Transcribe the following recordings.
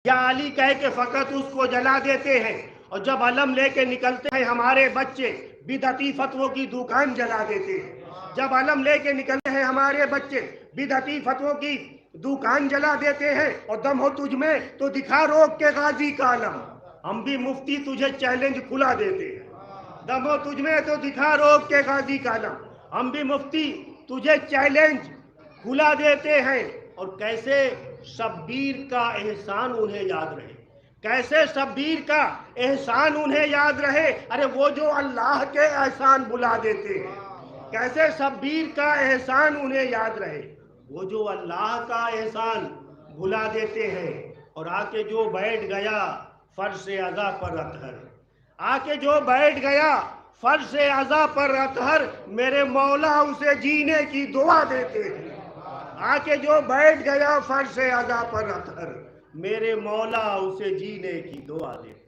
یا علی کہہ کے فقط اس کو جلا دیتے ہیں، اور جب علم لے کے نکلتے ہیں ہمارے بچے بدعتی فتووں کی دکان جلا دیتے ہیں۔ جب علم لے کے نکلتے ہیں ہمارے بچے بدعتی فتووں کی دکان جلا دیتے ہیں، اور دم ہو تجھ میں تو دکھا روک کے غازی کا علم۔ ہم بھی مفتی تجھے چیلنج کھلا دیتے ہیں، دم ہو تجھ میں تو دکھا روک کے غازی کا علم۔ ہم بھی مفتی تجھے چیلنج کھلا دیتے ہیں۔ اور کیسے شبیر کا احسان انہیں یاد رہے، کیسے شبیر کا احسان انہیں یاد رہے، ارے وہ جو اللہ کے احسان بلا دیتے ہیں، کیسے شبیر کا احسان انہیں یاد رہے، وہ جو اللہ کا احسان بلا دیتے ہیں۔ اور آ کے جو بیٹھ گیا فرش عزا پر اطہر، آ کے جو بیٹھ گیا فرش عزا پر اطہر، میرے مولا اسے جینے کی دعا دیتے ہیں۔ آ کے جو بیٹھ گیا فرش عزا پر اطہر، میرے مولا اسے جینے کی دعا دیتے ہیں۔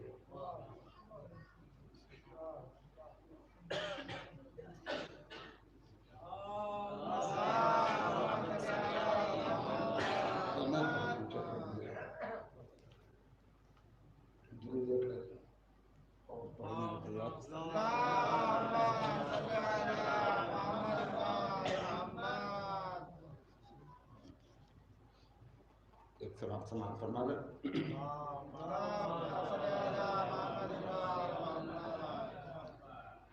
سماعت فرما لیں۔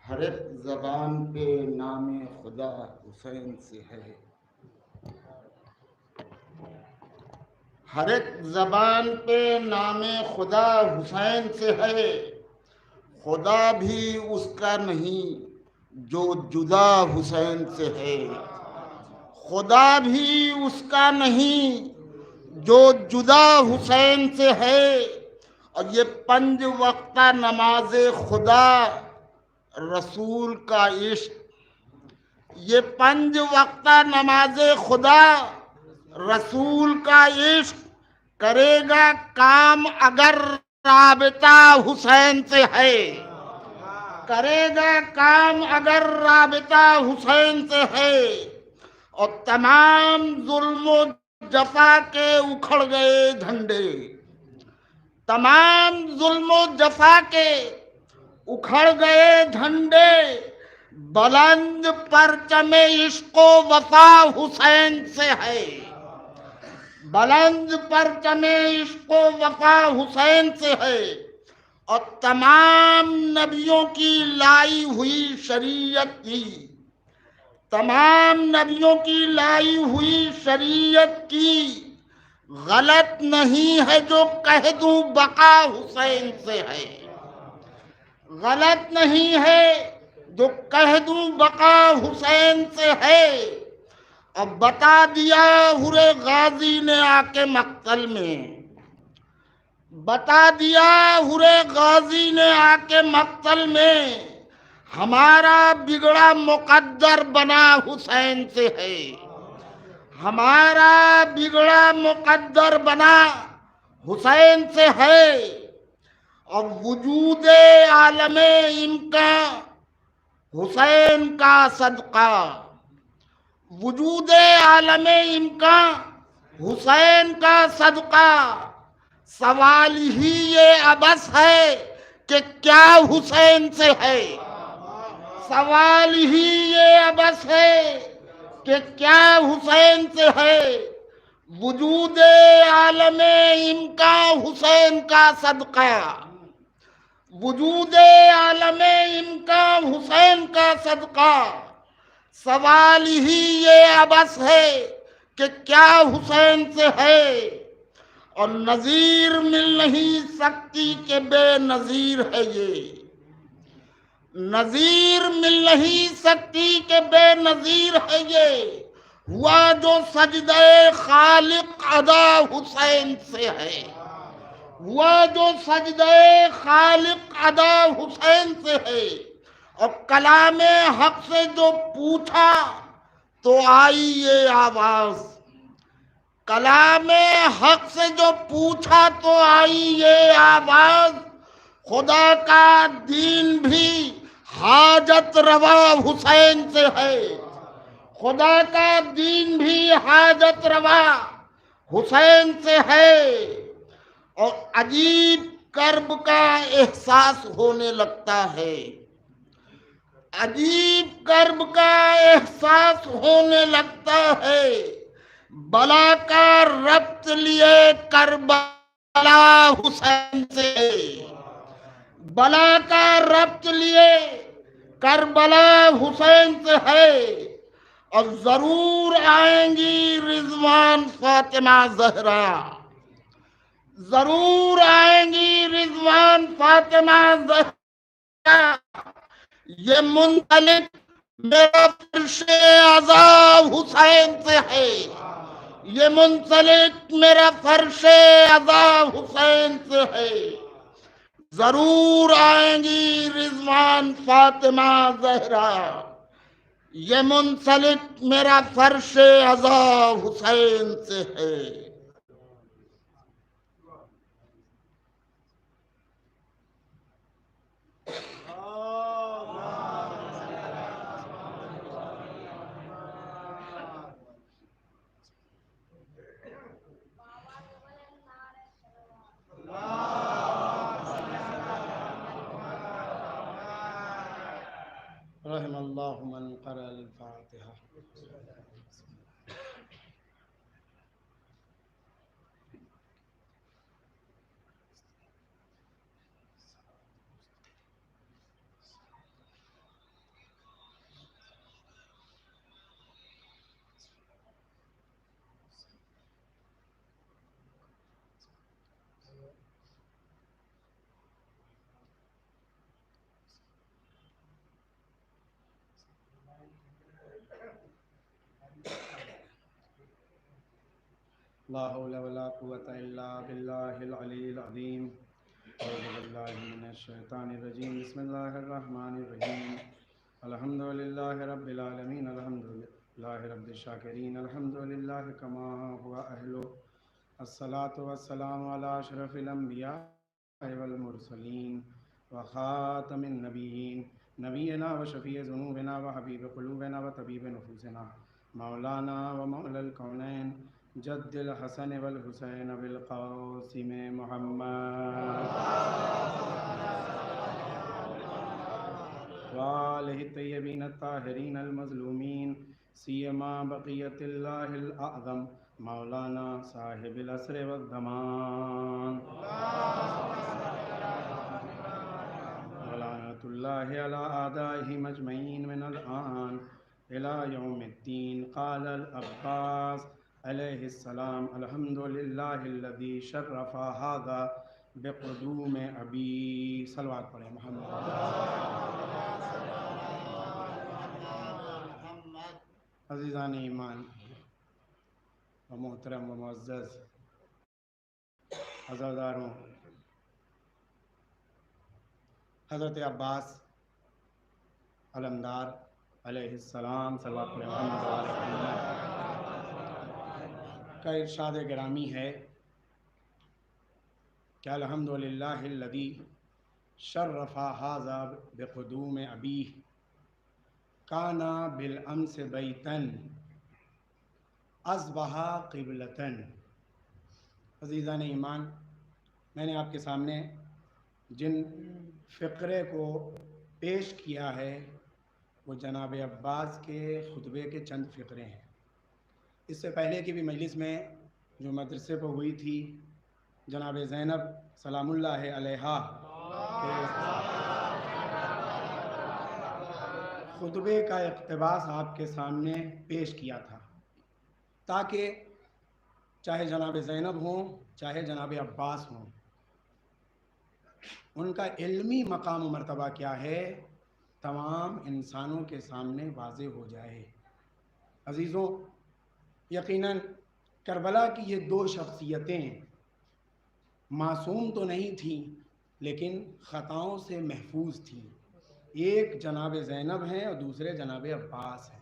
ہر ایک زبان پہ نام خدا حسین سے ہے، ہر ایک زبان پہ نام خدا حسین سے ہے، خدا بھی اس کا نہیں جو جدا حسین سے ہے، خدا بھی اس کا نہیں جو جدا حسین سے ہے۔ اور یہ 5 وقتہ نماز خدا رسول کا عشق، یہ 5 وقتہ نماز خدا رسول کا عشق کرے گا کام اگر رابطہ حسین سے ہے، کرے گا کام اگر رابطہ حسین سے ہے۔ اور تمام ظلم و جفا کے اکھڑ گئے جھنڈے، تمام ظلم و جفا کے اکھڑ گئے جھنڈے، بلند پرچم عشق و وفا حسین سے ہے، بلند پرچم عشق و وفا حسین سے ہے۔ اور تمام نبیوں کی لائی ہوئی شریعت کی، تمام نبیوں کی لائی ہوئی شریعت کی غلط نہیں ہے جو کہہ دوں بقا حسین سے ہے، غلط نہیں ہے جو کہہ دوں بقا حسین سے ہے۔ اب بتا دیا ہرے غازی نے آ کے مقتل میں، بتا دیا ہرے غازی نے آ کے مقتل میں، ہمارا بگڑا مقدر بنا حسین سے ہے، ہمارا بگڑا مقدر بنا حسین سے ہے۔ اور وجود عالم امکان حسین کا صدقہ، وجود عالم امکان حسین کا صدقہ، سوال ہی یہ عبث ہے کہ کیا حسین سے ہے، سوال ہی یہ عبث ہے کہ کیا حسین سے ہے۔ وجود عالم امکان حسین کا صدقہ، وجود عالم امکان حسین کا صدقہ، سوال ہی یہ عبث ہے کہ کیا حسین سے ہے۔ اور نظیر مل نہیں سکتی کہ بے نظیر ہے یہ، نظیر مل نہیں سکتی کہ بے نظیر ہے یہ، ہوا جو سجدہ خالق ادا حسین سے ہے، ہوا جو سجدہ خالق ادا حسین سے ہے۔ اور کلام حق سے جو پوچھا تو آئی یہ آواز، کلام حق سے جو پوچھا تو آئی یہ آواز، خدا کا دین بھی حاجت روا حسین سے ہے، خدا کا دین بھی حاجت روا حسین سے ہے۔ اور عجیب کرب کا احساس ہونے لگتا ہے، عجیب کرب کا احساس ہونے لگتا ہے۔ بلا کا ربط لیے کربلا حسین سے، بلا کا ربط لیے کربلا حسین سے ہے، اور ضرور آئیں گی رضوان فاطمہ زہرا، ضرور آئیں گی رضوان فاطمہ زہرا۔ یہ منطلق میرا فرش عزا حسین سے ہے، یہ منسلک میرا فرش عزا حسین سے ہے، ضرور آئیں گی رضوان فاطمہ زہرا، یہ منسلک میرا فرش عزا حسین سے ہے۔ رحم اللہ من قرأ الفاتحہ۔ لا حول ولا قوة الا باللہ العلی العظیم۔ اعوذ باللہ من الشیطان الرجیم، بسم اللہ الرحمن الرحیم۔ الحمدللہ رب العالمین، الحمدللہ رب الشاکرین، الحمدللہ کما هو اہلہ، الصلاة والسلام علی اشرف الانبیاء والمرسلین وخاتم النبیین، نبینا وشفیع ذنوبنا وحبیب قلوبنا وطبیب نفوسنا، مولانا ومولا الکونین، جد الحسن والحسین بالقاسم محمد وآلہ الطیبین الطاہرین المظلومین، سیما بقیت اللہ الاعظم مولانا صاحب العصر والزمان، ولعنۃ اللہ علی اعدائہم اجمعین من الآن الی یوم الدین۔ قال العباس علیہ السلام، الحمدللہ الذی شرف ھذا بقدوم ابی۔ صلوات پڑھیں محمد۔ عزیزان ایمان و محترم و معزز عزاداروں، حضرت عباس علمدار علیہ السلام، صلوات پڑھیں محمد و آل محمد، کا ارشاد گرامی ہے کہ الحمدللہ الذی شرف ھذا بقدوم ابیہ، کان بالامس بیتن اصبح قبلتن۔ عزیزان ایمان، میں نے آپ کے سامنے جن فقرے کو پیش کیا ہے وہ جناب عباس کے خطبے کے چند فقرے ہیں۔ اس سے پہلے کی بھی مجلس میں جو مدرسے پر ہوئی تھی، جناب زینب سلام اللہ علیہا کے خطبے کا اقتباس آپ کے سامنے پیش کیا تھا، تاکہ چاہے جناب زینب ہوں چاہے جناب عباس ہوں، ان کا علمی مقام و مرتبہ کیا ہے تمام انسانوں کے سامنے واضح ہو جائے۔ عزیزوں، یقیناً کربلا کی یہ دو شخصیتیں معصوم تو نہیں تھیں لیکن خطاؤں سے محفوظ تھیں۔ ایک جناب زینب ہیں اور دوسرے جناب عباس ہیں۔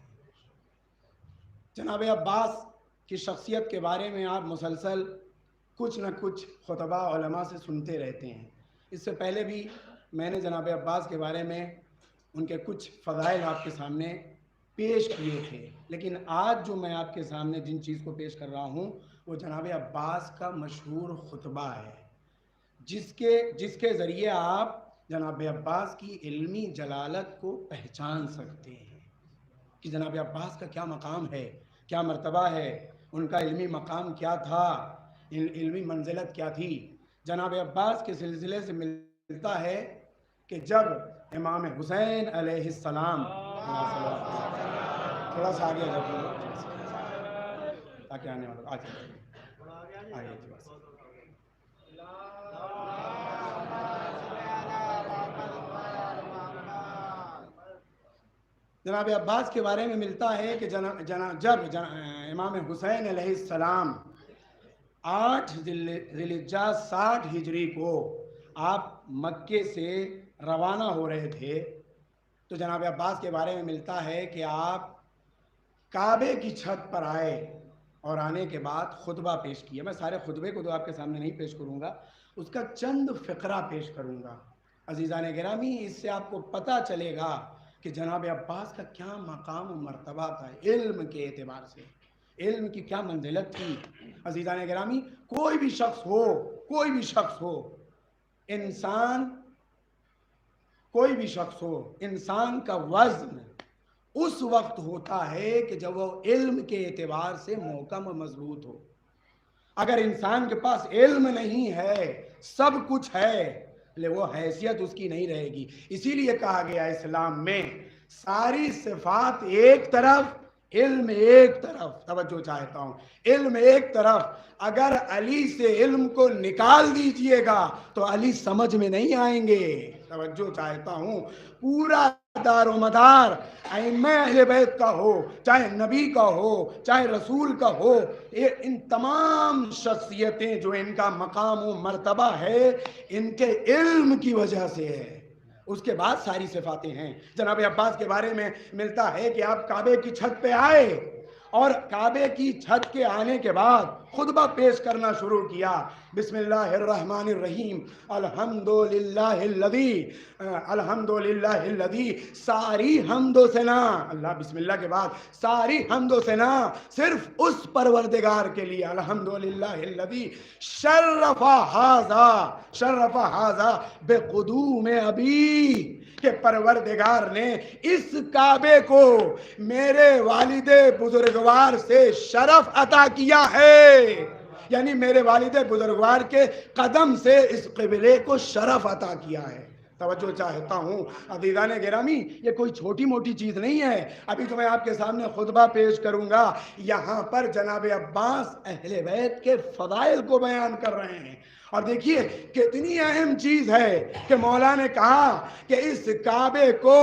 جناب عباس کی شخصیت کے بارے میں آپ مسلسل کچھ نہ کچھ خطبہ علماء سے سنتے رہتے ہیں۔ اس سے پہلے بھی میں نے جناب عباس کے بارے میں ان کے کچھ فضائل آپ کے سامنے پیش کیے تھے، لیکن آج جو میں آپ کے سامنے جن چیز کو پیش کر رہا ہوں وہ جناب عباس کا مشہور خطبہ ہے۔ جس کے ذریعے آپ جناب عباس کی علمی جلالت کو پہچان سکتے ہیں کہ جناب عباس کا کیا مقام ہے، کیا مرتبہ ہے، ان کا علمی مقام کیا تھا، علمی منزلت کیا تھی۔ جناب عباس کے سلسلے سے ملتا ہے کہ جب امام حسین علیہ السلام، تھوڑا سا آگے تاکہ آنے والا آگے جناب عباس کے بارے میں ملتا ہے کہ جب امام حسین علیہ السلام 8 ذی الحجہ 60 ہجری کو آپ مکے سے روانہ ہو رہے تھے تو جناب عباس کے بارے میں ملتا ہے کہ آپ کعبے کی چھت پر آئے اور آنے کے بعد خطبہ پیش کیا۔ میں سارے خطبے کو تو آپ کے سامنے نہیں پیش کروں گا، اس کا چند فقرہ پیش کروں گا۔ عزیزان گرامی، اس سے آپ کو پتہ چلے گا کہ جناب عباس کا کیا مقام و مرتبہ تھا علم کے اعتبار سے، علم کی کیا منزلت تھی۔ عزیزان گرامی، کوئی بھی شخص ہو انسان کا وزن اس وقت ہوتا ہے کہ جب وہ علم کے اعتبار سے محکم و مضبوط ہو۔ اگر انسان کے پاس علم نہیں ہے، سب کچھ ہے، لیکن وہ حیثیت اس کی نہیں رہے گی۔ اسی لیے کہا گیا اسلام میں ساری صفات ایک طرف، علم ایک طرف۔ توجہ چاہتا ہوں، علم ایک طرف۔ اگر علی سے علم کو نکال دیجئے گا تو علی سمجھ میں نہیں آئیں گے۔ توجہ چاہتا ہوں، پورا دار و مدار ائمہ اہل بیت کا ہو، چاہے نبی کا ہو، چاہے رسول کا ہو، ان تمام شخصیتیں جو ان کا مقام و مرتبہ ہے، ان کے علم کی وجہ سے ہے۔ اس کے بعد ساری صفاتیں ہیں۔ جناب عباس کے بارے میں ملتا ہے کہ آپ کعبے کی چھت پہ آئے اور کعبے کی چھت کے آنے کے بعد خطبہ پیش کرنا شروع کیا۔ بسم اللہ الرحمن الرحیم، الحمدللہ الذی، ساری حمد و ثنا، اللہ بسم اللہ کے بعد ساری حمد و ثنا صرف اس پروردگار کے لیے، الحمدللہ الذی شرف ھذا بقدوم ابی، کہ پروردگار نے اس کعبے کو میرے والد بزرگوار سے شرف عطا کیا ہے، یعنی میرے والد بزرگوار کے قدم سے اس قبلے کو شرف عطا کیا ہے۔ توجہ چاہتا ہوں عزیزان گرامی، یہ کوئی چھوٹی موٹی چیز نہیں ہے۔ ابھی تو میں آپ کے سامنے خطبہ پیش کروں گا، یہاں پر جناب عباس اہل بیت کے فضائل کو بیان کر رہے ہیں۔ اور دیکھیے کتنی اہم چیز ہے کہ مولا نے کہا کہ اس کعبے کو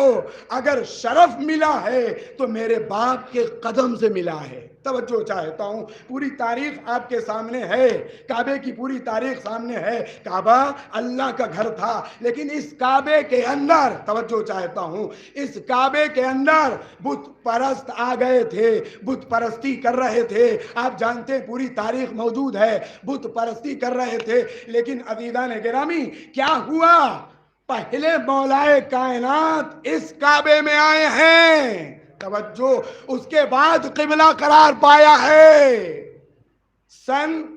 اگر شرف ملا ہے تو میرے باپ کے قدم سے ملا ہے۔ توجہ چاہتا ہوں، پوری تاریخ آپ کے سامنے ہے، کعبے کی پوری تاریخ سامنے ہے۔ کعبہ اللہ کا گھر تھا، لیکن اس کعبے کے اندر، توجہ چاہتا ہوں، اس کعبے کے اندر بت پرست آ گئے تھے، بت پرستی کر رہے تھے۔ آپ جانتے ہیں، پوری تاریخ موجود ہے، بت پرستی کر رہے تھے۔ لیکن عزیزان گرامی، کیا ہوا؟ پہلے مولائے کائنات اس کعبے میں آئے ہیں، توجہ، اس کے بعد قبلہ قرار پایا ہے۔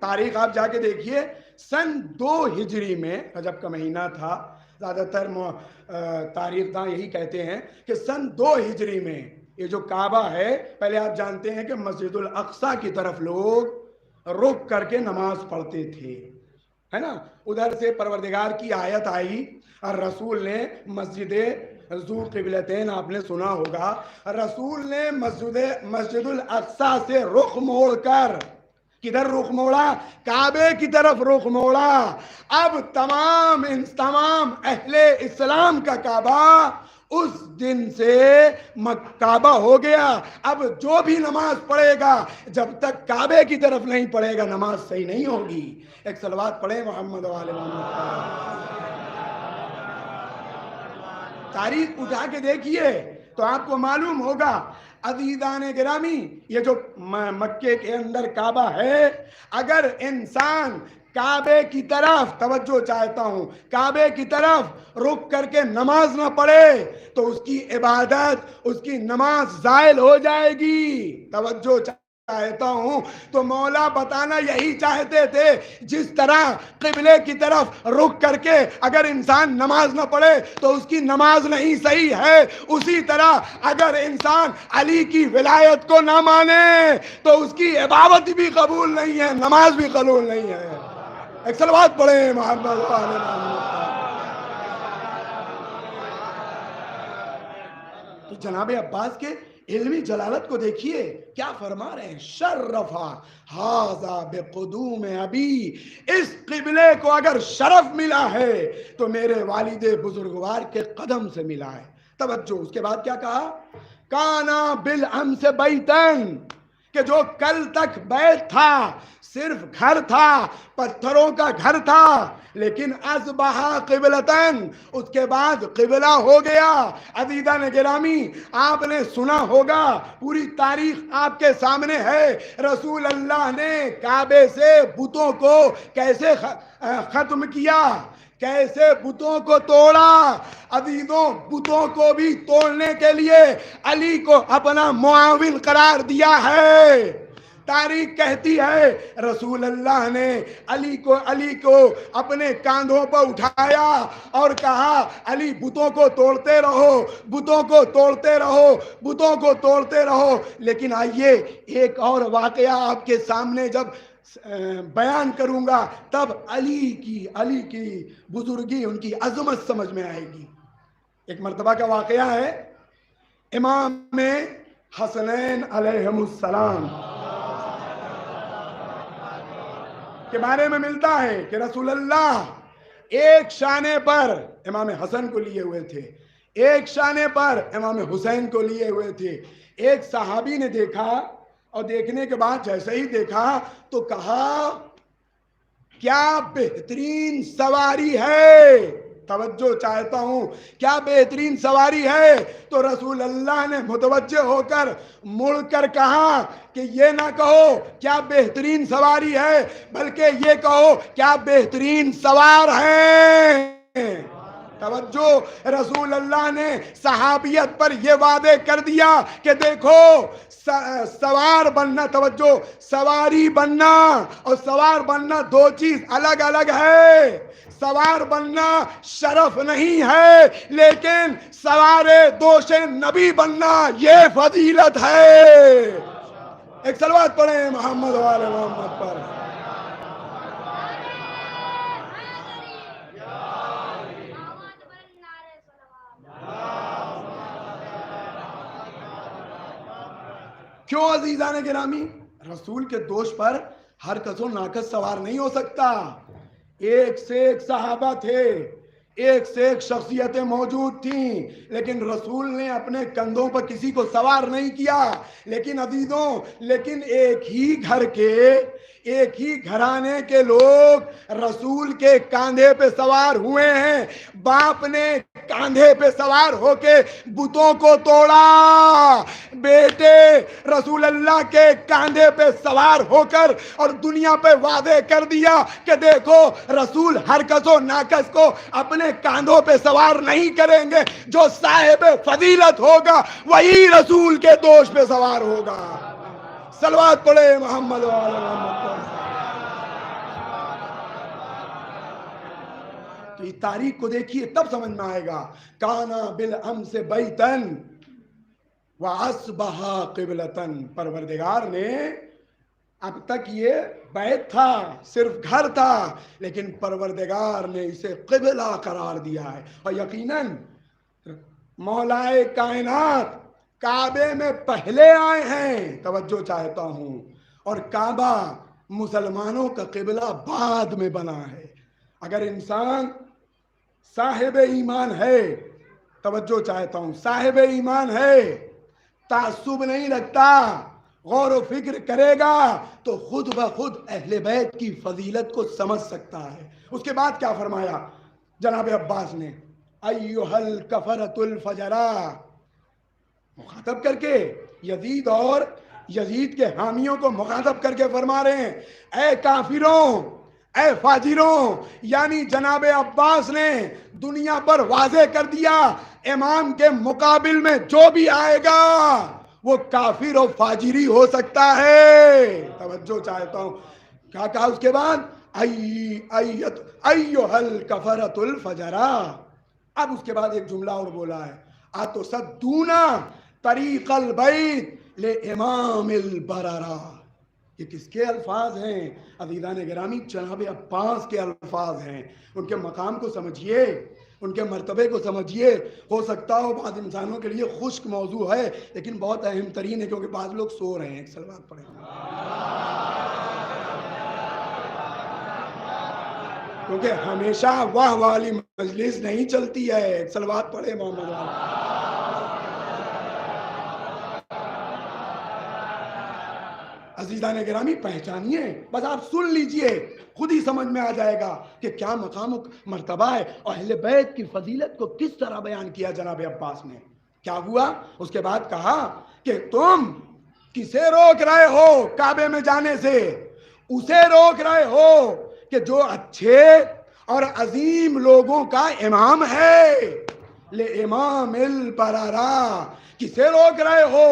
تاریخ آپ جا کے دیکھیے، سن 2 ہجری میں، رجب کا مہینہ تھا، زیادہ تر تاریخ داں یہی کہتے ہیں کہ سن 2 ہجری میں یہ جو کعبہ ہے، پہلے آپ جانتے ہیں کہ مسجد الاقصی کی طرف لوگ رک کر کے نماز پڑھتے تھے، ہے نا؟ ادھر سے پروردگار کی آیت آئی اور رسول نے مسجد ذو قبلتین، آپ نے سنا ہوگا، رسول نے مسجد الاقصی سے رخ موڑ کر، کدھر رخ موڑا؟ کعبے کی طرف رخ موڑا۔ اب تمام اہل اسلام کا کعبہ اس دن سے کعبہ ہو گیا۔ اب جو بھی نماز پڑھے گا، جب تک کعبے کی طرف نہیں پڑھے گا، نماز صحیح نہیں ہوگی۔ ایک صلوات پڑھیں محمد و آل محمد۔ تاریخ اٹھا کے دیکھیے تو آپ کو معلوم ہوگا عزیزان گرامی، یہ جو مکے کے اندر کعبہ ہے، اگر انسان کعبے کی طرف، توجہ چاہتا ہوں، کعبے کی طرف رک کر کے نماز نہ پڑھے تو اس کی عبادت، اس کی نماز زائل ہو جائے گی۔ توجہ چاہتا ہوں تو مولا بتانا یہی چاہتے تھے جس طرح قبلے کی طرف رخ کر کے اگر انسان نماز نہ پڑھے تو اس کی نماز نہیں صحیح ہے، اسی طرح اگر انسان علی کی ولایت کو نہ مانے تو اس کی عبادت بھی قبول نہیں ہے، نماز بھی قبول نہیں ہے۔ ایک صلوات پڑھیں محمد والے محمد۔ تو جناب عباس کے علمی جلالت کو دیکھیے کیا فرما رہے ہیں، شرفا ھذا بقدوم ابی، اس قبلے کو اگر شرف ملا ہے تو میرے والد بزرگوار کے قدم سے ملا ہے۔ توجہ، اس کے بعد کیا کہا، کانا بالامس بیتن، کہ جو کل تک بیت تھا صرف گھر تھا، پتھروں کا گھر تھا، لیکن اصبح قبلتن، اس کے بعد قبلہ ہو گیا۔ عزیزان گرامی، آپ نے سنا ہوگا، پوری تاریخ آپ کے سامنے ہے، رسول اللہ نے کعبے سے بتوں کو کیسے ختم کیا، کیسے بتوں کو توڑا۔ عزیزوں، بتوں کو بھی توڑنے کے لیے علی کو اپنا معاون قرار دیا ہے۔ تاریخ کہتی ہے رسول اللہ نے علی کو اپنے کاندھوں پر اٹھایا اور کہا علی بتوں کو توڑتے رہو، بتوں کو توڑتے رہو، بتوں کو توڑتے رہو۔ لیکن آئیے ایک اور واقعہ آپ کے سامنے جب بیان کروں گا تب علی کی بزرگی، ان کی عظمت سمجھ میں آئے گی۔ ایک مرتبہ کا واقعہ ہے، امام حسنین علیہم السلام کے بارے میں ملتا ہے کہ رسول اللہ ایک شانے پر امام حسن کو لیے ہوئے تھے، ایک شانے پر امام حسین کو لیے ہوئے تھے۔ ایک صحابی نے دیکھا اور دیکھنے کے بعد جیسے ہی دیکھا تو کہا کیا بہترین سواری ہے، توجہ چاہتا ہوں، کیا بہترین سواری ہے۔ تو رسول اللہ نے متوجہ ہو کر مڑ کر کہا کہ یہ نہ کہو کیا بہترین سواری ہے، بلکہ یہ کہو کیا بہترین سوار ہے۔ توجہ، رسول اللہ نے صحابیت پر یہ وعدے کر دیا کہ دیکھو سوار بننا، توجہ، سواری بننا اور سوار بننا دو چیز الگ الگ ہے۔ سوار بننا شرف نہیں ہے، لیکن سوار دوش نبی بننا یہ فضیلت ہے۔ ایک صلوات پڑھیں محمد والے محمد پر۔ کیوں عزیزان گرامی؟ رسول کے دوش پر ہر کس و ناکس سوار نہیں ہو سکتا۔ ایک سے ایک صحابہ تھے، ایک سے ایک شخصیتیں موجود تھیں، لیکن رسول نے اپنے کندھوں پر کسی کو سوار نہیں کیا۔ لیکن عزیزوں، لیکن ایک ہی گھرانے کے لوگ رسول کے کاندھے پہ سوار ہوئے ہیں۔ باپ نے کاندھے پہ سوار ہو کے بتوں کو توڑا، بیٹے رسول اللہ کے کاندھے پہ سوار ہو کر اور دنیا پہ وعدے کر دیا کہ دیکھو رسول ہر کس و ناکس کو اپنے کاندھوں پہ سوار نہیں کریں گے، جو صاحب فضیلت ہوگا وہی رسول کے دوش پہ سوار ہوگا۔ صلوات پڑھے محمد وعلی محمد۔ تو یہ تاریخ کو دیکھیے تب سمجھ میں آئے گا، کانا بالامس بیتن وَأَصْبَحَ قِبْلَةً، پروردگار نے اب تک یہ بیت تھا، صرف گھر تھا، لیکن پروردگار نے اسے قبلہ قرار دیا ہے۔ اور یقیناً مولائے کائنات کعبے میں پہلے آئے ہیں، توجہ چاہتا ہوں، اور کعبہ مسلمانوں کا قبلہ بعد میں بنا ہے۔ اگر انسان صاحب ایمان ہے، توجہ چاہتا ہوں، صاحب ایمان ہے، تعصب نہیں رکھتا، غور و فکر کرے گا تو خود بخود اہل بیت کی فضیلت کو سمجھ سکتا ہے۔ اس کے بعد کیا فرمایا جناب عباس نے، ایھا الکفرۃ الفجراء، مخاطب کر کے یزید اور یزید کے حامیوں کو مخاطب کر کے فرما رہے ہیں، اے کافروں، اے فاجروں، یعنی جناب عباس نے دنیا پر واضح کر دیا امام کے مقابل میں جو بھی آئے گا وہ کافر و فاجری ہو سکتا ہے. توجہ چاہتا ہوں. کیا کہا اس کے بعد؟ ایھا الکفرۃ الفجرا. اب اس کے بعد ایک جملہ اور بولا ہے، اتصدون طریق البیت لامام البررا. یہ کس کے الفاظ ہیں عزیزان گرامی؟ جناب عباس کے الفاظ ہیں. ان کے مقام کو سمجھیے، ان کے مرتبے کو سمجھیے. ہو سکتا ہو بعض انسانوں کے لیے خشک موضوع ہے، لیکن بہت اہم ترین ہے، کیونکہ بعض لوگ سو رہے ہیں. ایک صلوات پڑھیں. کیونکہ ہمیشہ واہ والی مجلس نہیں چلتی ہے. ایک صلوات پڑھے محمد والا. عزیزان گرامی پہچانیے، بس آپ سن لیجئے، خود ہی سمجھ میں آ جائے گا کہ کیا مقام و مرتبہ ہے اور اہل بیت کی فضیلت کو کس طرح بیان کیا جناب عباس نے. کیا ہوا؟ اس کے بعد کہا کہ تم کسے روک رہے ہو کعبے میں جانے سے؟ اسے روک رہے ہو کہ جو اچھے اور عظیم لوگوں کا امام ہے. لامام البررا. کسے روک رہے ہو؟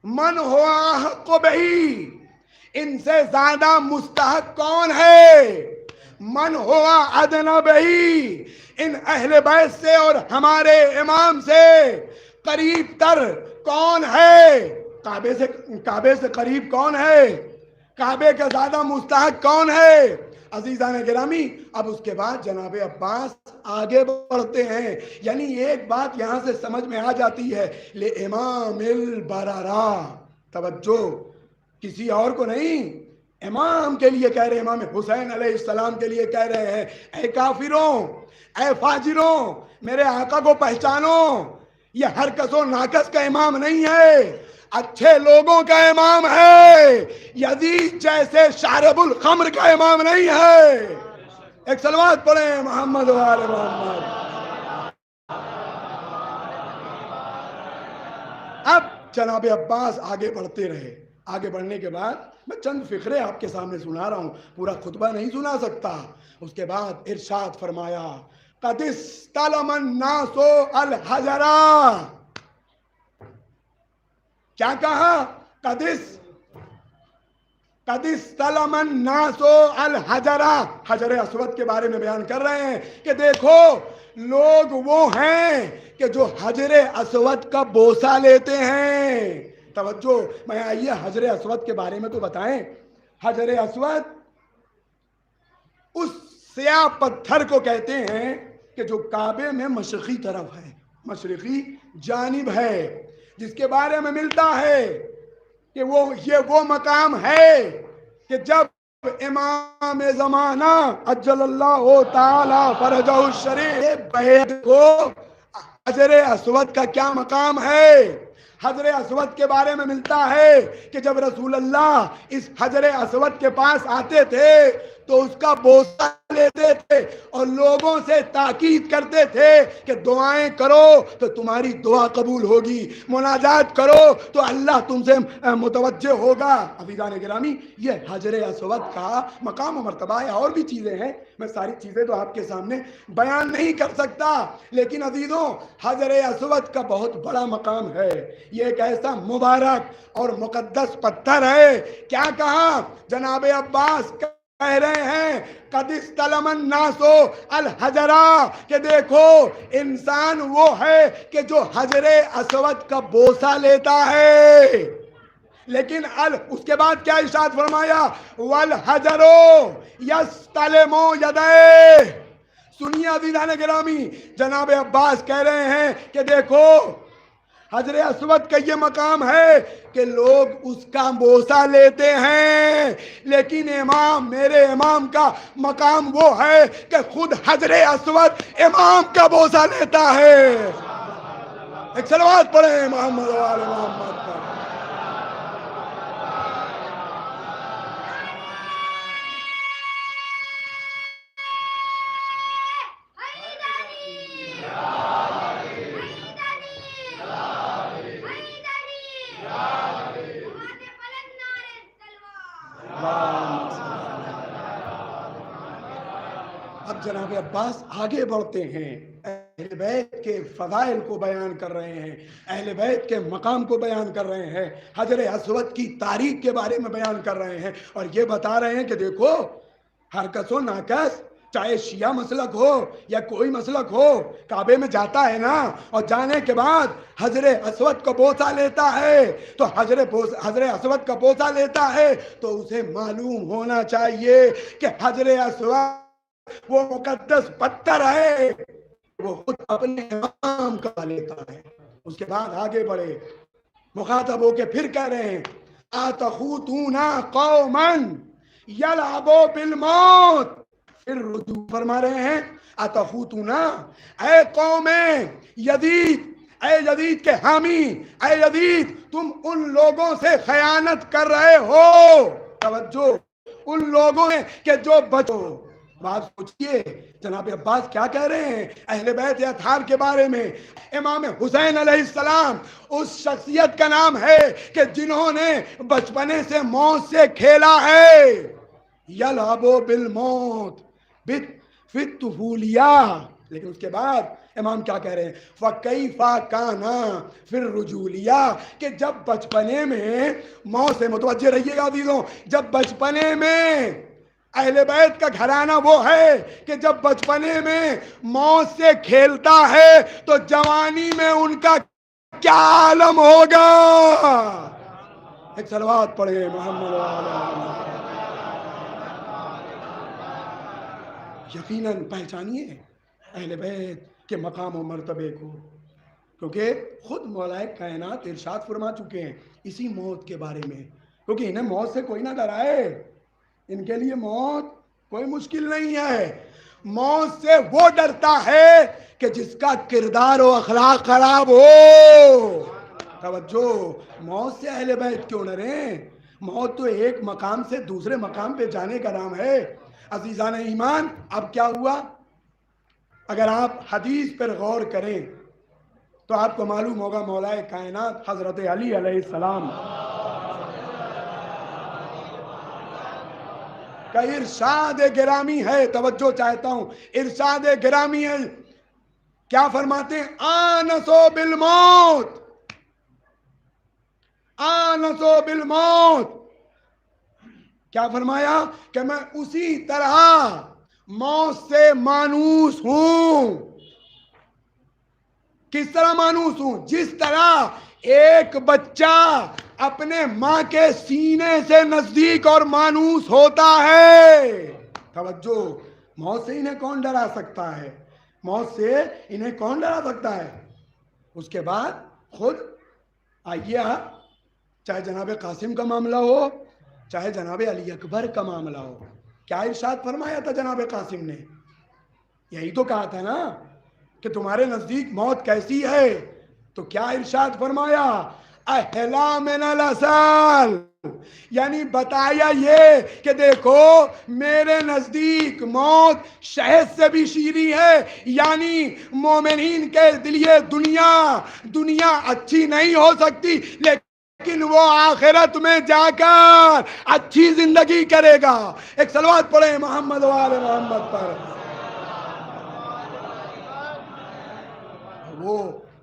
من ہوا حق بہی. ان سے زیادہ مستحق کون ہے؟ من ہوا ادنا بہی. ان اہل بیت سے اور ہمارے امام سے قریب تر کون ہے؟ کعبے سے قریب کون ہے؟ کعبے کا زیادہ مستحق کون ہے؟ عزیزان گرامی اب اس کے بعد جناب عباس آگے بڑھتے ہیں. یعنی ایک بات یہاں سے سمجھ میں آ جاتی ہے، لامام البررا. توجہ، کسی اور کو نہیں، امام کے لیے کہہ رہے ہیں، امام حسین علیہ السلام کے لیے کہہ رہے ہیں. اے کافروں، اے فاجروں، میرے آقا کو پہچانو. یہ ہر کس و ناکس کا امام نہیں ہے، اچھے لوگوں کا امام ہے. یزید جیسے شارب الخمر کا امام نہیں ہے. ایک صلوات پڑھیں محمد و آل محمد. اب جناب عباس آگے بڑھتے رہے. آگے بڑھنے کے بعد میں چند فقرے آپ کے سامنے سنا رہا ہوں، پورا خطبہ نہیں سنا سکتا. اس کے بعد ارشاد فرمایا، قد استلم الناس الحجرا. کیا کہا؟ قد استلم الناس الحجرا. حجر اسود کے بارے میں بیان کر رہے ہیں کہ دیکھو لوگ وہ ہیں کہ جو حجر اسود کا بوسہ لیتے ہیں. توجہ، میں آئیے حجر اسود کے بارے میں تو بتائیں. حجر اسود اس سیاہ پتھر کو کہتے ہیں کہ جو کعبے میں مشرقی طرف ہے، مشرقی جانب ہے، جس کے بارے میں ملتا ہے کہ یہ وہ مقام ہے کہ جب امام زمانہ اجل اللہ تعالی فرجہ الشریف بیعت کو حجر اسود کا کیا مقام ہے. حجر اسود کے بارے میں ملتا ہے کہ جب رسول اللہ اس حجر اسود کے پاس آتے تھے تو اس کا بوسہ لیتے تھے اور لوگوں سے تاکید کرتے تھے کہ دعائیں کرو تو تمہاری دعا قبول ہوگی، مناجات کرو تو اللہ تم سے متوجہ ہوگا. عزیزان گرامی یہ حجر اسود کا مقام و مرتبہ ہے. اور بھی چیزیں ہیں، میں ساری چیزیں تو آپ کے سامنے بیان نہیں کر سکتا، لیکن عزیزوں حجر اسود کا بہت بڑا مقام ہے. یہ ایک ایسا مبارک اور مقدس پتھر ہے. کیا کہا جناب عباس؟ کہہ رہے ہیں قد استلم الناس الحجرا، کہ دیکھو انسان وہ ہے کہ جو حجر اسود کا بوسہ لیتا ہے. لیکن اس کے بعد کیا ارشاد فرمایا؟ والحجر یستلم یدیہ. سنیے عزیزان گرامی، جناب عباس کہہ رہے ہیں کہ دیکھو حجر اسود کا یہ مقام ہے کہ لوگ اس کا بوسہ لیتے ہیں، لیکن میرے امام کا مقام وہ ہے کہ خود حجر اسود امام کا بوسہ لیتا ہے. ایک صلوات پڑھیں محمد و آل محمد پر. اب جناب عباس آگے بڑھتے ہیں. اہل بیت کے فضائل کو بیان کر رہے ہیں، اہل بیت کے مقام کو بیان کر رہے ہیں، حجر اسود کی تاریخ کے بارے میں بیان کر رہے ہیں، اور یہ بتا رہے ہیں کہ دیکھو ہر کس و ناکس، چاہے شیعہ مسلک ہو یا کوئی مسلک ہو، کعبے میں جاتا ہے نا، اور جانے کے بعد حجر اسود کا بوسہ لیتا ہے، تو حجر اسود کا بوسہ لیتا ہے تو اسے معلوم ہونا چاہیے کہ حجر اسود وہ مقدس پتھر ہے، وہ خود اپنے امام کا لیتا ہے۔ اس کے بعد آگے بڑھے، مخاطب ہو کے پھر کہہ رہے ہیں آتخوتون قوما یلعبوا بالموت، پھر رجوع فرما رہے ہیں آتخوتون، اے قوم یزید، اے یزید کے حامی، اے یزید تم ان لوگوں سے خیانت کر رہے ہو، توجہ، ان لوگوں نے کہ جو بچو۔ بات سوچئے جناب عباس کیا کہہ رہے ہیں اہل بیت اطہار کے بارے میں۔ امام حسین علیہ السلام اس شخصیت کا نام ہے کہ جنہوں نے بچپنے سے موت سے کھیلا ہے، یلعبوا بالموت فی الطفولیہ، لیکن اس کے بعد امام کیا کہہ رہے ہیں فَكَيْفَ كَانَ فِي الرُّجُولِيَّةِ، کہ جب بچپنے میں موت سے، متوجہ رہیے گا عزیزوں، جب بچپنے میں اہل بیت کا گھرانہ وہ ہے کہ جب بچپنے میں موت سے کھیلتا ہے تو جوانی میں ان کا کیا عالم ہوگا۔ ایک صلوات پڑھیں محمد وعلی۔ یقیناً پہچانیے اہل بیت کے مقام و مرتبے کو، کیونکہ خود مولا کائنات ارشاد فرما چکے ہیں اسی موت کے بارے میں، کیونکہ انہیں موت سے کوئی نہ ڈرائے، ان کے لیے موت کوئی مشکل نہیں ہے۔ موت سے وہ ڈرتا ہے کہ جس کا کردار و اخلاق خراب ہو۔ توجہ، موت سے اہل بیت کیوں ڈریں؟ موت تو ایک مقام سے دوسرے مقام پہ جانے کا نام ہے۔ عزیزان ایمان، اب کیا ہوا؟ اگر آپ حدیث پر غور کریں تو آپ کو معلوم ہوگا مولا کائنات حضرت علی علیہ السلام کا ارشاد گرامی ہے، توجہ چاہتا ہوں، ارشاد گرامی ہے، کیا فرماتے ہیں؟ آنسو بالموت، آنسو بالموت، کیا فرمایا کہ میں اسی طرح موت سے مانوس ہوں۔ کس طرح مانوس ہوں؟ جس طرح ایک بچہ اپنے ماں کے سینے سے نزدیک اور مانوس ہوتا ہے۔ توجہ، موت سے انہیں کون ڈرا سکتا ہے؟ موت سے انہیں کون ڈرا سکتا ہے؟ اس کے بعد خود آئیے آپ، چاہے جناب قاسم کا معاملہ ہو، چاہے جناب علی اکبر کا معاملہ ہو، کیا ارشاد فرمایا تھا جناب قاسم نے؟ یہی تو کہا تھا نا کہ تمہارے نزدیک موت کیسی ہے، تو کیا ارشاد فرمایا؟ احلا من العسل، یعنی بتایا یہ کہ دیکھو میرے نزدیک موت شہد سے بھی شیریں ہے، یعنی مومنین کے لیے دنیا اچھی نہیں ہو سکتی، لیکن وہ آخرت میں جا کر اچھی زندگی کرے گا۔ ایک صلوات پڑھیں محمد و آل محمد پر۔ وہ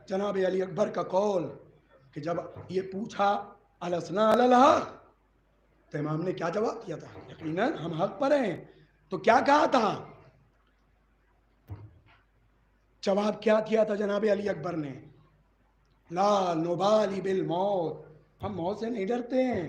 جناب علی اکبر کا قول کہ جب یہ پوچھا الاسنا علی الحق، تو امام نے کیا جواب دیا تھا؟ یقیناً ہم حق پر ہیں۔ تو کیا کہا تھا؟ جواب کیا دیا تھا جناب علی اکبر نے؟ لا نبالی بالموت، ہم موت سے نہیں ڈرتے ہیں۔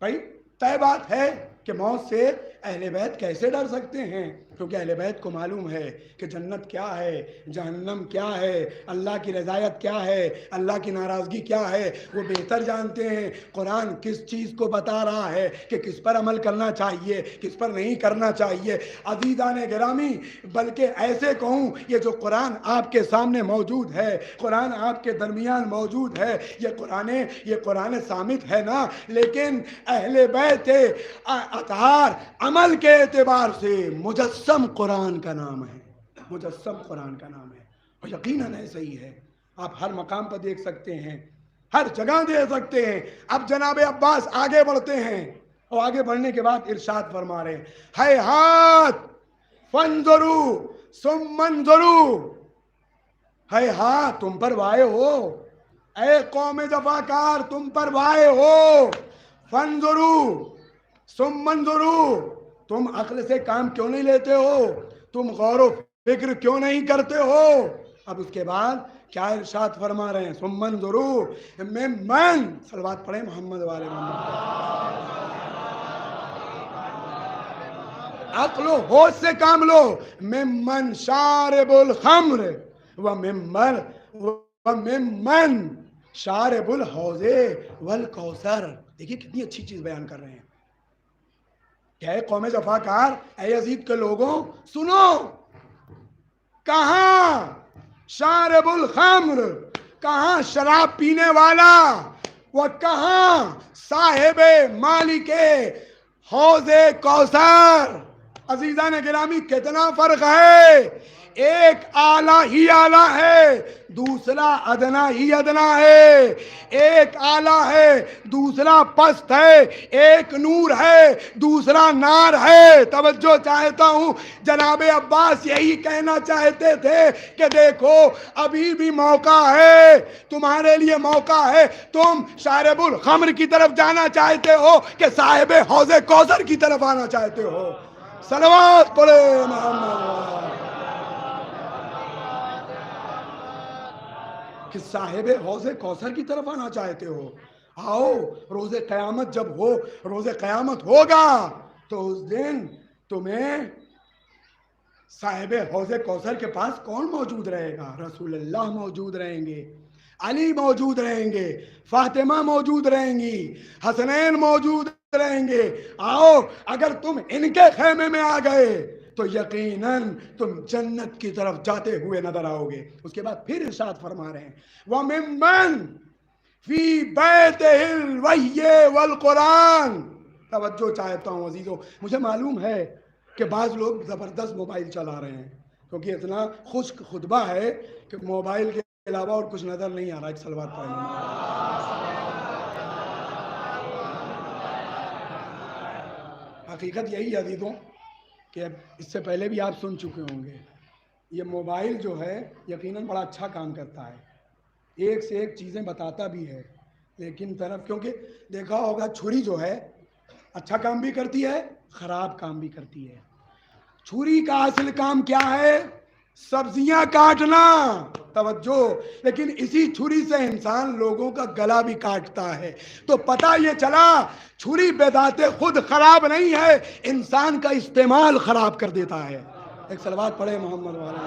بھائی طے بات ہے کہ موت سے اہل بیت کیسے ڈر سکتے ہیں؟ کیونکہ اہل بیت کو معلوم ہے کہ جنت کیا ہے، جہنم کیا ہے، اللہ کی رضایت کیا ہے، اللہ کی ناراضگی کیا ہے، وہ بہتر جانتے ہیں۔ قرآن کس چیز کو بتا رہا ہے کہ کس پر عمل کرنا چاہیے، کس پر نہیں کرنا چاہیے۔ عزیزان گرامی، بلکہ ایسے کہوں یہ جو قرآن آپ کے سامنے موجود ہے، قرآن آپ کے درمیان موجود ہے، یہ قرآن صامت ہے نا، لیکن اہل بیت اطہار عمل کے اعتبار سے مجسم قرآن کا نام ہے، مجسم قرآن کا نام ہے، اور یقیناً ایسا ہی ہے۔ آپ ہر مقام پر دیکھ سکتے ہیں، ہر جگہ دیکھ سکتے ہیں۔ اب جناب عباس آگے بڑھتے ہیں، اور آگے بڑھنے کے بعد ارشاد فرما رہے ہیں ہیہات فانظروا ثم انظروا، ہے ہاں تم پر وائے ہو، اے قوم جفاکار تم پر وائے ہو، فانظرو ثم منظرو، تم عقل سے کام کیوں نہیں لیتے ہو، تم غور و فکر کیوں نہیں کرتے ہو؟ اب اس کے بعد کیا ارشاد فرما رہے ہیں، ثم منظرو ممن، صلوات پڑھیں محمد والے محمد، عقل و ہوش سے کام لو، ممن شارب الخمر وممن شارب الحوض والکوثر۔ دیکھیے کتنی اچھی چیز بیان کر رہے ہیں کہ اے قوم جفاکار، اے یزید کے لوگوں سنو، کہاں شارب الخمر، کہاں شراب پینے والا، وہ کہاں صاحب مالک حوض کوثر۔ عزیزان گرامی کتنا فرق ہے، ایک اعلیٰ ہی اعلیٰ ہے، دوسرا ادنا ہی ادنا ہے، ایک اعلیٰ ہے دوسرا پست ہے، ایک نور ہے دوسرا نار ہے۔ توجہ چاہتا ہوں، جناب عباس یہی کہنا چاہتے تھے کہ دیکھو ابھی بھی موقع ہے، تمہارے لیے موقع ہے، تم شارب الخمر کی طرف جانا چاہتے ہو کہ صاحب حوض کوثر کی طرف آنا چاہتے ہو؟ صلوات پڑھے محمد، کہ صاحب حوض کوثر کی طرف آنا چاہتے ہو؟ آؤ، روز قیامت جب ہو، روز قیامت ہوگا تو اس دن تمہیں صاحب حوض کوثر کے پاس کون موجود رہے گا؟ رسول اللہ موجود رہیں گے، علی موجود رہیں گے، فاطمہ موجود رہیں گی، حسنین موجود رہیں گے۔ آؤ، اگر تم ان کے خیمے میں آ گئے تو یقیناً تم جنت کی طرف جاتے ہوئے نظر آؤ گے۔ اس کے بعد پھر ارشاد فرما رہے ہیں وَمِمَّن فِي بَيْتِهِ الْوَحْيِ وَالْقُرْآنِ۔ توجہ چاہتا ہوں عزیزو، مجھے معلوم ہے کہ بعض لوگ زبردست موبائل چلا رہے ہیں کیونکہ اتنا خشک خطبہ ہے کہ موبائل کے علاوہ اور کچھ نظر نہیں آ رہا۔ ایک صلوات پڑھیں۔ حقیقت یہی عزیزوں کہ اس سے پہلے بھی آپ سن چکے ہوں گے، یہ موبائل جو ہے یقیناً بڑا اچھا کام کرتا ہے، ایک سے ایک چیزیں بتاتا بھی ہے، لیکن طرف کیونکہ دیکھا ہوگا چھری جو ہے اچھا کام بھی کرتی ہے، خراب کام بھی کرتی ہے۔ چھری کا اصل کام کیا ہے؟ سبزیاں کاٹنا، توجہ، لیکن اسی چھری سے انسان لوگوں کا گلا بھی کاٹتا ہے۔ تو پتہ یہ چلا چھری بذات خود خراب نہیں ہے، انسان کا استعمال خراب کر دیتا ہے۔ ایک صلوات پڑھے محمد والا۔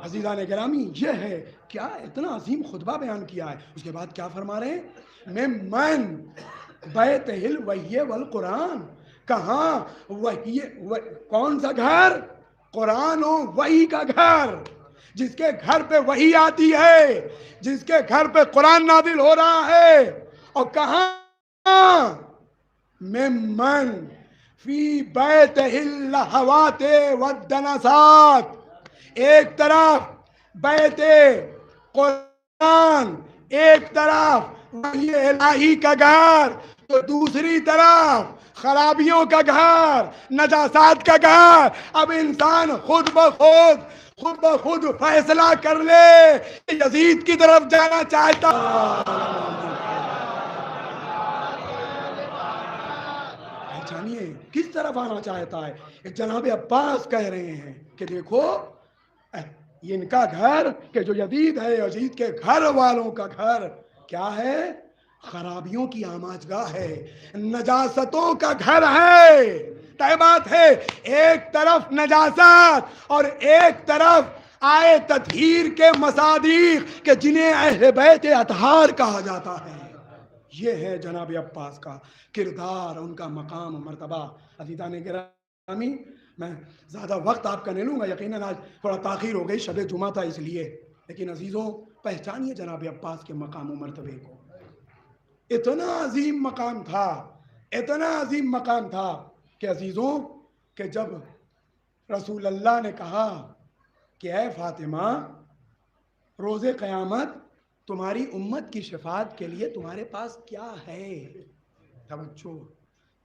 عزیزان گرامی، یہ ہے کیا اتنا عظیم خطبہ بیان کیا ہے۔ اس کے بعد کیا فرما رہے ہیں؟ ممن بیتہ الوحی والقرآن، کہاں وحی، کون سا گھر؟ قرآن و وحی کا گھر، جس کے گھر پہ وحی آتی ہے، جس کے گھر پہ قرآن نازل ہو رہا ہے۔ اور کہاں؟ ممن فی بیتہ اللہوات والدنسات، ایک طرف بیت قرآن، ایک طرف وحی الہی کا گھر، تو دوسری طرف خرابیوں کا گھر، نجاسات کا گھر۔ اب انسان خود بخود فیصلہ کر لے کہ یزید کی طرف جانا چاہتا، پہچانیے کس طرف آنا چاہتا ہے۔ جناب عباس کہہ رہے ہیں کہ دیکھو یہ ان کا گھر کہ جو یزید ہے، یزید کے گھر والوں کا گھر کیا ہے؟ خرابیوں کی آماجگاہ ہے، نجاستوں کا گھر ہے۔ طے بات ہے، ایک طرف نجاست اور ایک طرف آئے تطہیر کے مصادیق کہ جنہیں اہل بیت اطہار کہا جاتا ہے۔ یہ ہے جناب عباس کا کردار، ان کا مقام و مرتبہ۔ عزیزان گرامی، میں زیادہ وقت آپ کا نہیں لوں گا، یقیناً آج تھوڑا تاخیر ہو گئی، شب جمعہ تھا اس لیے، لیکن عزیزوں پہچانیے جناب عباس کے مقام و مرتبے کو۔ اتنا عظیم مقام تھا، اتنا عظیم مقام تھا کہ عزیزوں کہ جب رسول اللہ نے کہا کہ اے فاطمہ، روز قیامت تمہاری امت کی شفاعت کے لیے تمہارے پاس کیا ہے؟ توجہ،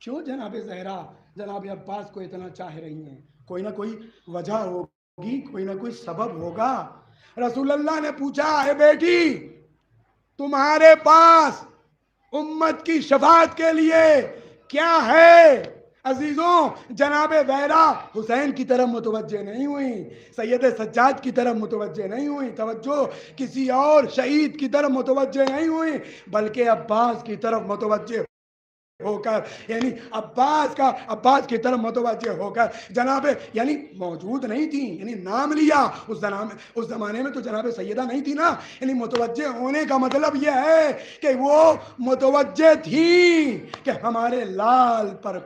کیوں جناب زہرا جناب عباس کو اتنا چاہ رہی ہیں؟ کوئی نہ کوئی وجہ ہوگی، کوئی نہ کوئی سبب ہوگا۔ رسول اللہ نے پوچھا، اے بیٹی تمہارے پاس امت کی شفاعت کے لیے کیا ہے؟ عزیزوں جناب زہرا حسین کی طرف متوجہ نہیں ہوئی، سید سجاد کی طرف متوجہ نہیں ہوئی، توجہ کسی اور شہید کی طرف متوجہ نہیں ہوئی، بلکہ عباس کی طرف متوجہ ہو کر، یعنی عباس کی طرف متوجہ ہو کر جناب، یعنی موجود نہیں تھی، یعنی نام لیا اس زمانے میں تو جناب سیدہ نہیں تھی نا، یعنی متوجہ ہونے کا مطلب یہ ہے کہ وہ متوجہ تھی کہ ہمارے لال پر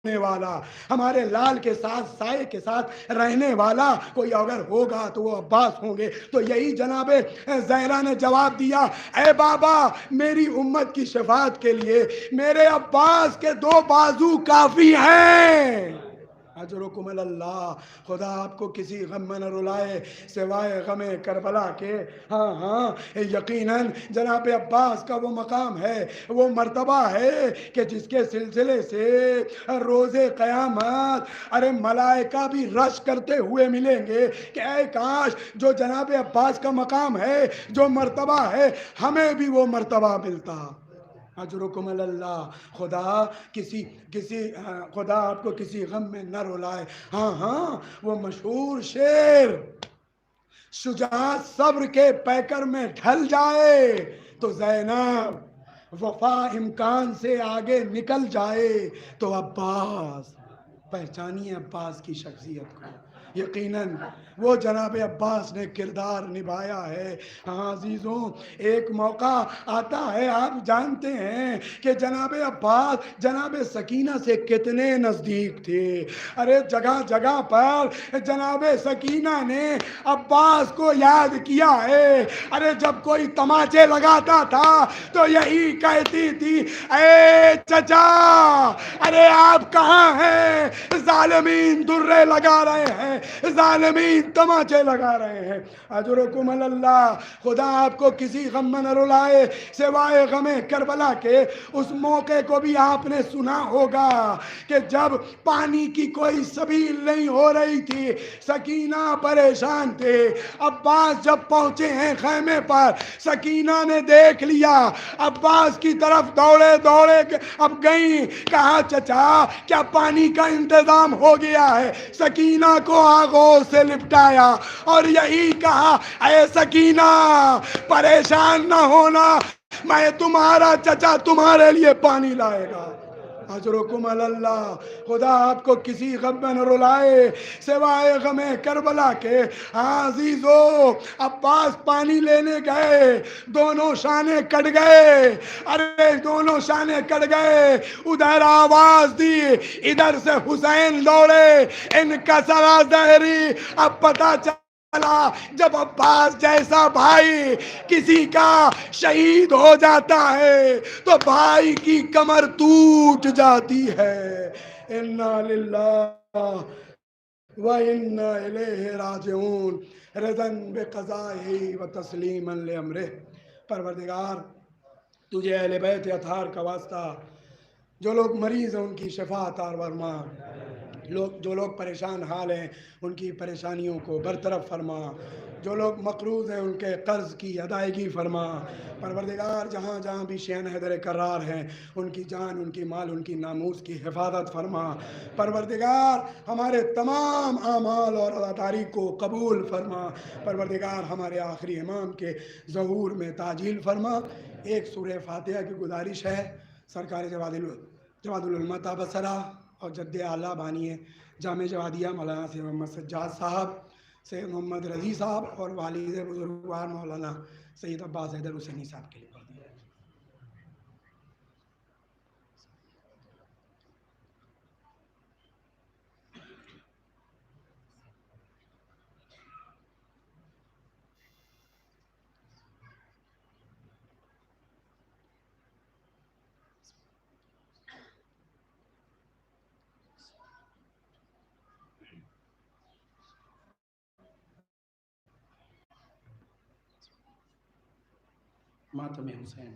والا، ہمارے لال کے ساتھ سائے کے ساتھ رہنے والا کوئی اگر ہوگا تو وہ عباس ہوں گے۔ تو یہی جناب زہرا نے جواب دیا، اے بابا میری امت کی شفاعت کے لیے میرے عباس کے 2 بازو کافی ہیں۔ اجرکم اللہ، خدا آپ کو کسی غم میں نہ رلائے سوائے غم کربلا کے۔ ہاں یقیناً جناب عباس کا وہ مقام ہے، وہ مرتبہ ہے کہ جس کے سلسلے سے روز قیامت ارے ملائکہ بھی رش کرتے ہوئے ملیں گے کہ اے کاش جو جناب عباس کا مقام ہے، جو مرتبہ ہے، ہمیں بھی وہ مرتبہ ملتا۔ اجرکم اللہ، خدا آپ کو کسی غم میں نہ رلائے۔ ہاں وہ مشہور شعر، شجاعت صبر کے پیکر میں ڈھل جائے تو زینب، وفا امکان سے آگے نکل جائے تو عباس۔ پہچانیے عباس کی شخصیت کو، یقیناً وہ جناب عباس نے کردار نبھایا ہے۔ ہاں عزیزوں ایک موقع آتا ہے، آپ جانتے ہیں کہ جناب عباس جناب سکینہ سے کتنے نزدیک تھے۔ ارے جگہ جگہ پر جناب سکینہ نے عباس کو یاد کیا ہے۔ ارے جب کوئی تماچے لگاتا تھا تو یہی کہتی تھی، اے چچا ارے آپ کہاں ہیں؟ ظالمین درے لگا رہے ہیں، ظالمین تماچے لگا رہے ہیں۔ اجرکم اللہ، خدا آپ کو کسی غم میں نہ رلائے سوائے غم کربلا کے۔ اس موقع کو بھی آپ نے سنا ہوگا کہ جب پانی کی کوئی سبیل نہیں ہو رہی تھی، سکینہ پریشان تھے، عباس جب پہنچے ہیں خیمے پر، سکینہ نے دیکھ لیا، عباس کی طرف دوڑے اب گئیں، کہا چچا کیا پانی کا انتظام ہو گیا ہے؟ سکینہ کو آغوش سے لپٹایا اور یہی کہا، اے سکینہ پریشان نہ ہونا، میں تمہارا چچا تمہارے لیے پانی لائے گا۔ اجرکم اللہ، خدا آپ کو کسی غم میں نہ رلائے سوائے غم کربلا کے۔ ہاں عزیزو عباس پانی لینے گئے، دونوں شانے کٹ گئے، ارے دونوں شانے کٹ گئے، ادھر آواز دی، ادھر سے حسین دوڑے، ان کا سرا ظہری۔ اب پتہ چلا جب عباس جیسا بھائی کسی کا شہید ہو جاتا ہے تو بھائی کی کمر ٹوٹ جاتی ہے۔ انا للہ و انا الیہ راجعون، رضا بقضائہ و تسلیما لامرہ۔ پروردگار تجھے اہل بیت اطہار کا واسطہ، جو لوگ مریض ہیں ان کی شفا عطا فرما، جو لوگ پریشان حال ہیں ان کی پریشانیوں کو برطرف فرما، جو لوگ مقروض ہیں ان کے قرض کی ادائیگی فرما۔ پروردگار جہاں جہاں بھی شین حیدر کرار ہیں ان کی جان، ان کی مال، ان کی ناموس کی حفاظت فرما۔ پروردگار ہمارے تمام اعمال اور عطاری کو قبول فرما۔ پروردگار ہمارے آخری امام کے ظہور میں تعجیل فرما۔ ایک سورہ فاتحہ کی گزارش ہے، سرکار جواد العلماء تابسرہ اور جد اعلیٰ بانی جامع جوادیہ مولانا سید محمد سجاد صاحب، سید محمد رضی صاحب اور والد بزرگوار مولانا سید عباس حیدر حسینی صاحب کے لیے پڑھ دیا۔ ماتم حسین۔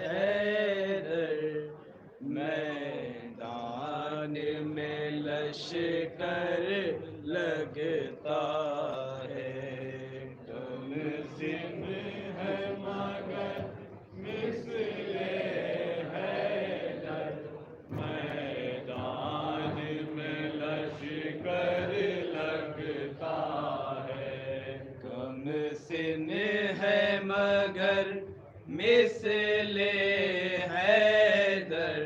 حیدر میدان میں لشکر لگتا ہے کم سن ہے مگر مثل حیدر میدان میں لشکر لگتا ہے کم سن ہے مگر مثل حیدر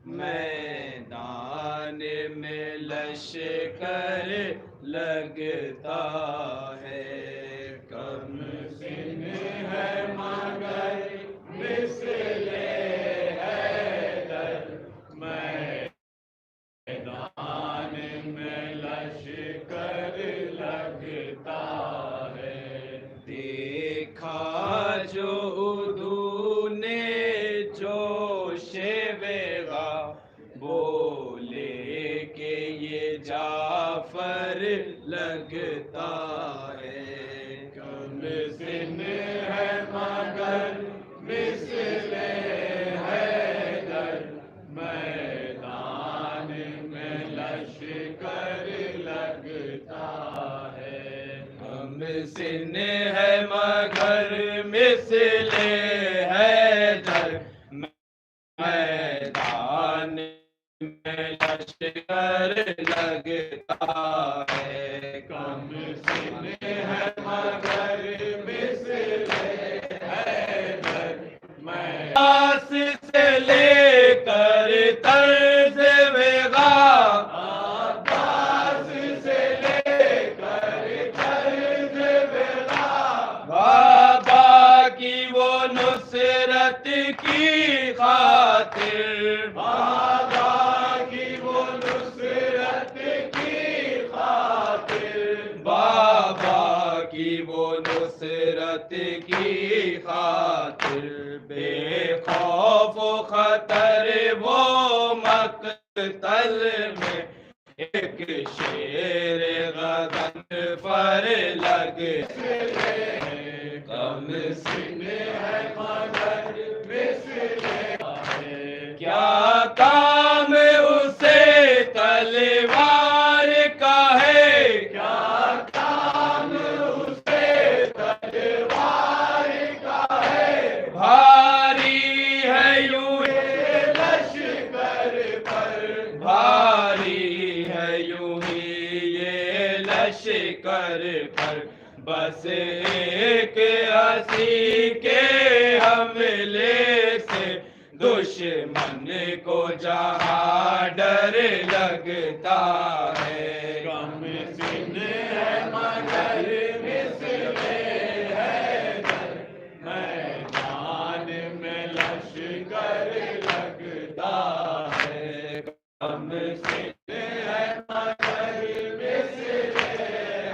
میدان میں لشکر لگتا ہے کم سن ہے مگر مثل حیدر میدان میں لشکر لگتا ہے دیکھا جو ادو نے جوش بیغا بولے کہ یہ جعفر لگتا ہے کم سن ہے مگر مثل حیدر میدان میں لشکر لگتا ہے کم سن ہے مگر مثل حیدر میدان میں لشکر لگتا ہے کم سن ہے مگر مثل حیدر میدان سے لے کر طرز وغا عباس سے لے کر طرز وغا بابا کی وہ نصرت کی خاطر بابا کی وہ نصرت کی خاطر بابا کی وہ نصرت کی خاطر بے خوف و خطر وہ مقتل میں ایک شیر غضن پر لگے کم سن ہے مگر مثل کیا کام اسے تلوار کا ہے کیا کام اسے تلوار کا ہے بھاری ہے یوں یہ لشکر پر بھاری ہے یوں ہی یہ لشکر پر بس ایک ہنسی کے حملے سے دشمن کو جہاں ڈر لگتا ہے کم سن ہے مگر مثل حیدر میدان میں لشکر لگتا ہے کم سن ہے مگر مثل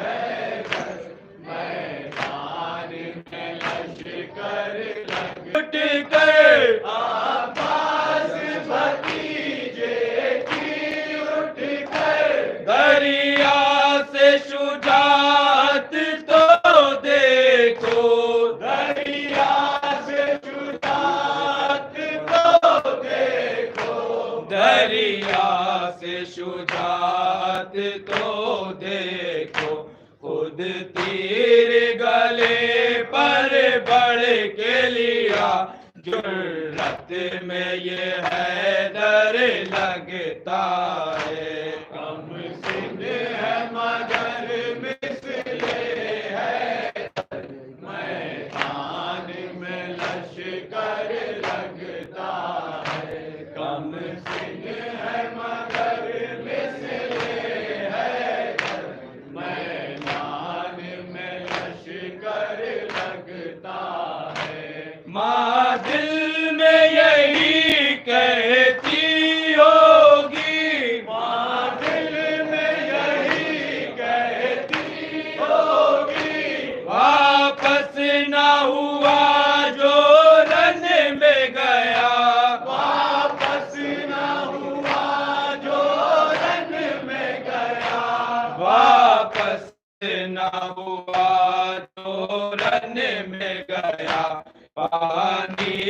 حیدر میدان میں لشکر اٹھ کر عباس بھتیجے کی اٹھ کر دریا سے شجاعت تو دیکھو دریا سے شجاعت تو دیکھو دریا سے شجاعت تو دیکھو خود تیر گلے پر بڑھ کے لیا جرت میں یہ حیدر لگتا ہے کم سن ہے مگر مثل حیدر میدان میں لشکر لگتا ہے کم سن ہے مگر مثل حیدر میدان میں لشکر لگتا ہے ماں دل میں یہی کہتی ہوگی ماں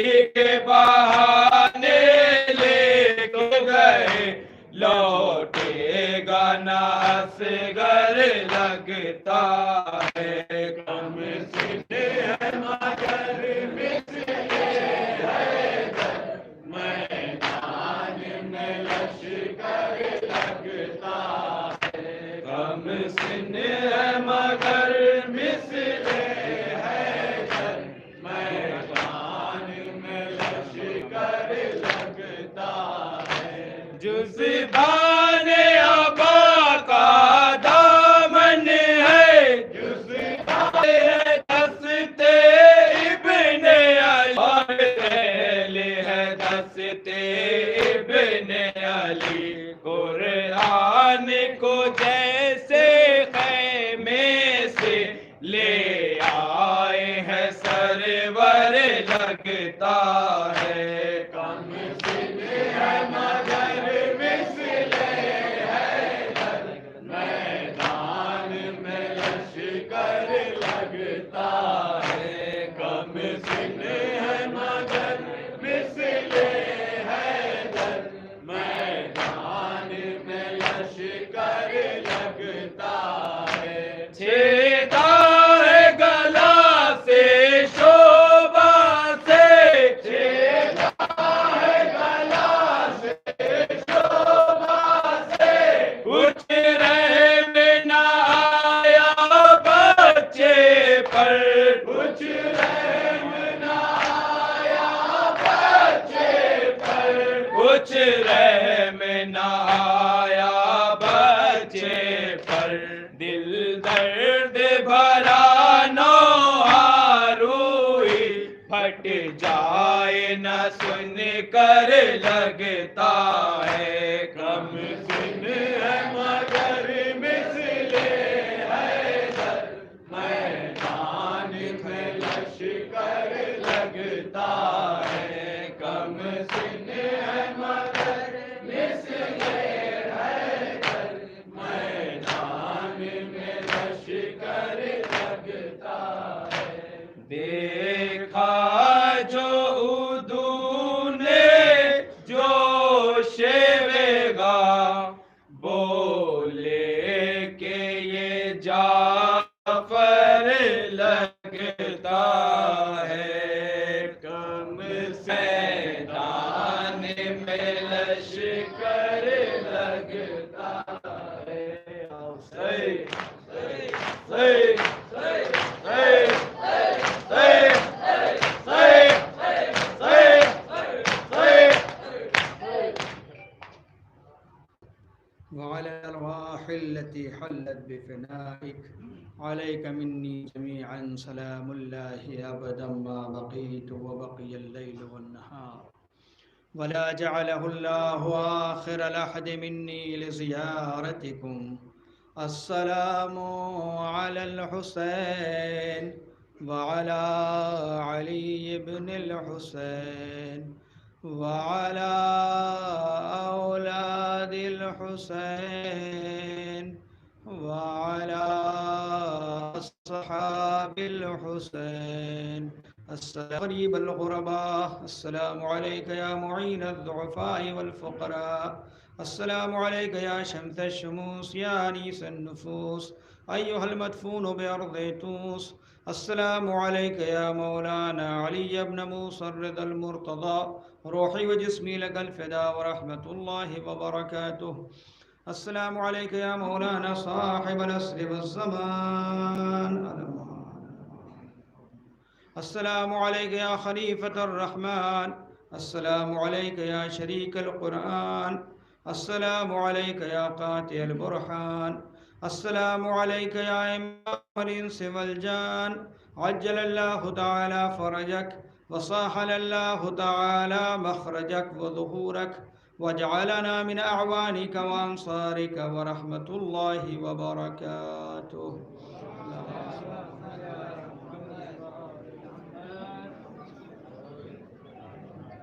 خوشی کے بہانے لے کے گئے لوٹے گا نہ اصغر لگتا ہے کم سن ہے مگر مثل حیدر میدان میں لشکر لگتا ہے کم سن ہے مگر مثل حیدر میدان میں لشکر لگتا ہے جزبان ابا کا دامن ہے جزبان ہے دستے ابن علی ہے دستے ابن علی قرآن کو جیسے خیمے سے لے آئے ہیں سرور لگتا ہے کم سن ہے مگر مثل حیدر میدان میں لشکر لگتا ہے کم سن ہے مگر مثل حیدر میدان میں لشکر لگتا ہے چھیدا ہے گلا سے شوبہ سے چھیدا ہے گلا سے شوبہ سے کچھ رحم نہ آیا بچے پر کچھ رحم نہ آیا بچے پر کچھ رحم نہ آیا بچے پر دل درد بھرا نوحہ روئی پھٹ جائے نہ سن کر لگتا ہے کم سن ہے مگر مثل حیدر میدان میں لشکر لگتا ہے کم سن ہے مگر مثل حیدر میدان میں لشکر لگتا ہے دیکھا جو اردو نے جوش ویگا بولے کہ یہ جعفر لگتا ہے کم میدان میں لشکر لگتا ہے صحیح صحیح صحیح صحیح وعلى الأرواح التي حلت بفنائك عليك مني جميعا سلام الله أبدا ما بقيت وبقي الليل والنهار ولا جعله الله آخر العهد مني لزيارتكم السلام على الحسين وعلى علي بن الحسين وعلى أولاد الحسين وعلى أصحاب الحسين السلام قريب الغرباء السلام عليك يا معين الضعفاء والفقراء السلام عليك يا شمس الشموس يا أنيس النفوس أيها المدفون بأرض توس السلام عليك يا مولانا علي بن موسى الرضا المرتضى روحي وجسمي لك الفداء ورحمة الله وبركاته السلام عليك يا مولانا صاحب العصر والزمان السلام عليك يا خليفة الرحمن السلام عليك يا شريك القرآن السلام عليك يا قاطع البرهان السلام عليك يا إمام الإنس والجان عجل الله تعالى فرجك وصاحل الله تعالى مخرجك وظهورك واجعلنا من أعوانك وأنصارك ورحمة الله وبركاته.